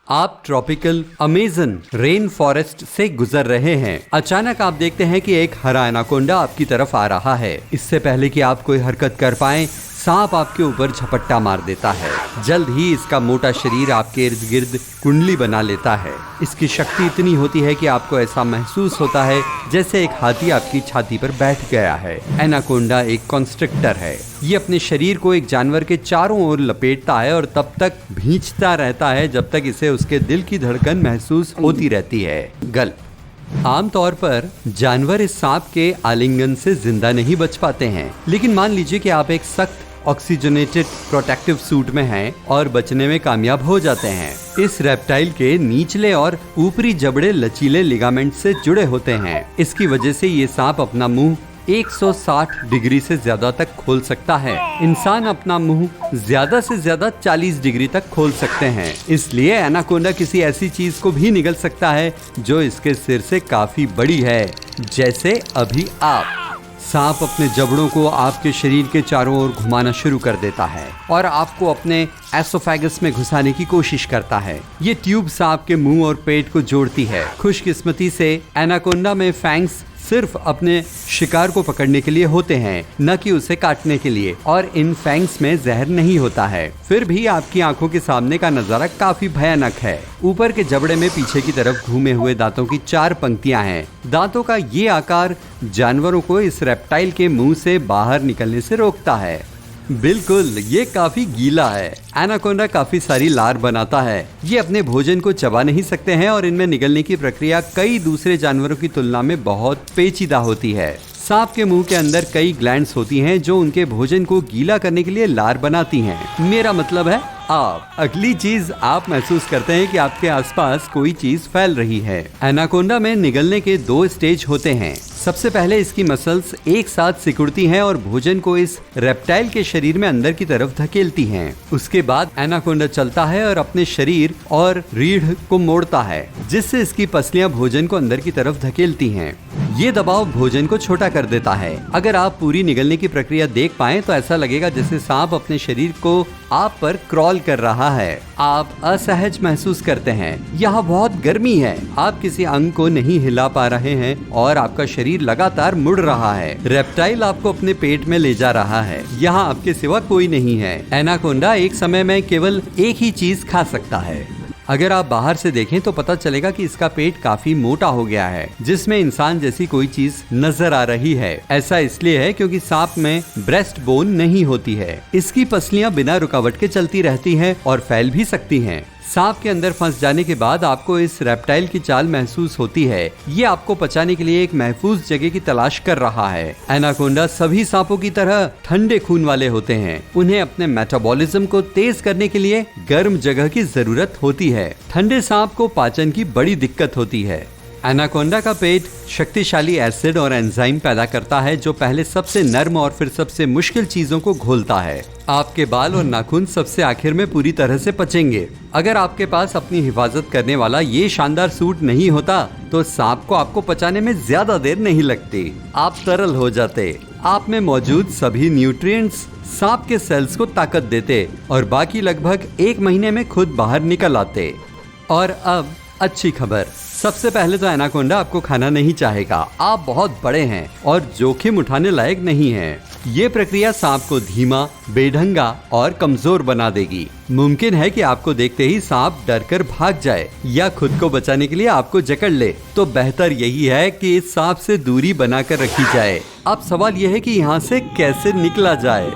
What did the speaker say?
आप tropical Amazon rain forest से गुजर रहे हैं। अचानक आप देखते हैं कि एक हरा एनाकोंडा आपकी तरफ आ रहा है। इससे पहले कि आप कोई हरकत कर पाएं, सांप आपके ऊपर झपट्टा मार देता है। जल्द ही इसका मोटा शरीर आपके इर्द गिर्द कुंडली बना लेता है। इसकी शक्ति इतनी होती है कि आपको ऐसा महसूस होता है जैसे एक हाथी आपकी छाती पर बैठ गया है। एनाकोंडा एक कॉन्स्ट्रिक्टर है। ये अपने शरीर को एक जानवर के चारों ओर लपेटता है और तब तक भींचता रहता है जब तक इसे उसके दिल की धड़कन महसूस होती रहती है। गल्प। आमतौर पर जानवर इस सांप के आलिंगन से जिंदा नहीं बच पाते हैं, लेकिन मान लीजिए कि आप एक सख्त ऑक्सीजनेटेड प्रोटेक्टिव सूट में हैं और बचने में कामयाब हो जाते हैं। इस रेप्टाइल के निचले और ऊपरी जबड़े लचीले लिगामेंट से जुड़े होते हैं। इसकी वजह से ये सांप अपना मुंह 160 डिग्री से ज्यादा तक खोल सकता है। इंसान अपना मुंह ज्यादा से ज्यादा 40 डिग्री तक खोल सकते हैं। इसलिए एनाकोंडा किसी ऐसी चीज को भी निगल सकता है जो इसके सिर से काफी बड़ी है, जैसे अभी आप। सांप अपने जबड़ों को आपके शरीर के चारों ओर घुमाना शुरू कर देता है और आपको अपने एसोफेगस में घुसाने की कोशिश करता है। ये ट्यूब सांप के मुंह और पेट को जोड़ती है। खुशकिस्मती से एनाकोंडा में फैंग्स सिर्फ अपने शिकार को पकड़ने के लिए होते हैं, न कि उसे काटने के लिए, और इन फैंग्स में जहर नहीं होता है। फिर भी आपकी आंखों के सामने का नजारा काफी भयानक है। ऊपर के जबड़े में पीछे की तरफ घूमे हुए दांतों की 4 पंक्तियां हैं। दांतों का ये आकार जानवरों को इस रेप्टाइल के मुंह से बाहर निकलने से रोकता है। बिल्कुल, ये काफी गीला है। एनाकोंडा काफी सारी लार बनाता है। ये अपने भोजन को चबा नहीं सकते हैं और इनमें निगलने की प्रक्रिया कई दूसरे जानवरों की तुलना में बहुत पेचीदा होती है। सांप के मुंह के अंदर कई ग्लैंड्स होती हैं जो उनके भोजन को गीला करने के लिए लार बनाती हैं। मेरा मतलब है आप। अगली चीज आप महसूस करते हैं कि आपके आसपास कोई चीज फैल रही है। एनाकोंडा में निगलने के 2 स्टेज होते हैं। सबसे पहले इसकी मसल्स एक साथ सिकुड़ती हैं और भोजन को इस रेप्टाइल के शरीर में अंदर की तरफ धकेलती हैं। उसके बाद एनाकोंडा चलता है और अपने शरीर और रीढ़ को मोड़ता है, जिससे इसकी पसलियां भोजन को अंदर की तरफ धकेलती हैं। ये दबाव भोजन को छोटा कर देता है। अगर आप पूरी निगलने की प्रक्रिया देख पाएं तो ऐसा लगेगा जैसे सांप अपने शरीर को आप पर क्रॉल कर रहा है। आप असहज महसूस करते हैं। यहाँ बहुत गर्मी है। आप किसी अंग को नहीं हिला पा रहे हैं और आपका शरीर लगातार मुड़ रहा है। रेप्टाइल आपको अपने पेट में ले जा रहा है। यहाँ आपके सिवा कोई नहीं है। एनाकोंडा एक समय में केवल एक ही चीज खा सकता है। अगर आप बाहर से देखें तो पता चलेगा कि इसका पेट काफी मोटा हो गया है, जिसमें इंसान जैसी कोई चीज नजर आ रही है। ऐसा इसलिए है क्योंकि सांप में ब्रेस्ट बोन नहीं होती है। इसकी पसलियां बिना रुकावट के चलती रहती हैं और फैल भी सकती हैं। सांप के अंदर फंस जाने के बाद आपको इस रेप्टाइल की चाल महसूस होती है। ये आपको बचाने के लिए एक महफूज जगह की तलाश कर रहा है। एनाकोंडा सभी सांपों की तरह ठंडे खून वाले होते हैं। उन्हें अपने मेटाबॉलिज्म को तेज करने के लिए गर्म जगह की जरूरत होती है। ठंडे सांप को पाचन की बड़ी दिक्कत होती है। एनाकोंडा का पेट शक्तिशाली एसिड और एंजाइम पैदा करता है जो पहले सबसे नर्म और फिर सबसे मुश्किल चीजों को घोलता है। आपके बाल और नाखून सबसे आखिर में पूरी तरह से पचेंगे। अगर आपके पास अपनी हिफाजत करने वाला ये शानदार सूट नहीं होता तो सांप को आपको पचाने में ज्यादा देर नहीं लगती। आप तरल हो जाते। आप में मौजूद सभी न्यूट्रिएंट्स सांप के सेल्स को ताकत देते और बाकी लगभग 1 महीने में खुद बाहर निकल आते। और अब अच्छी खबर। सबसे पहले तो एनाकोंडा आपको खाना नहीं चाहेगा। आप बहुत बड़े हैं और जोखिम उठाने लायक नहीं हैं। ये प्रक्रिया सांप को धीमा, बेढंगा और कमजोर बना देगी। मुमकिन है कि आपको देखते ही सांप डरकर भाग जाए या खुद को बचाने के लिए आपको जकड़ ले। तो बेहतर यही है कि इस सांप से दूरी बनाकर रखी जाए। अब सवाल यह है कि यहाँ से कैसे निकला जाए।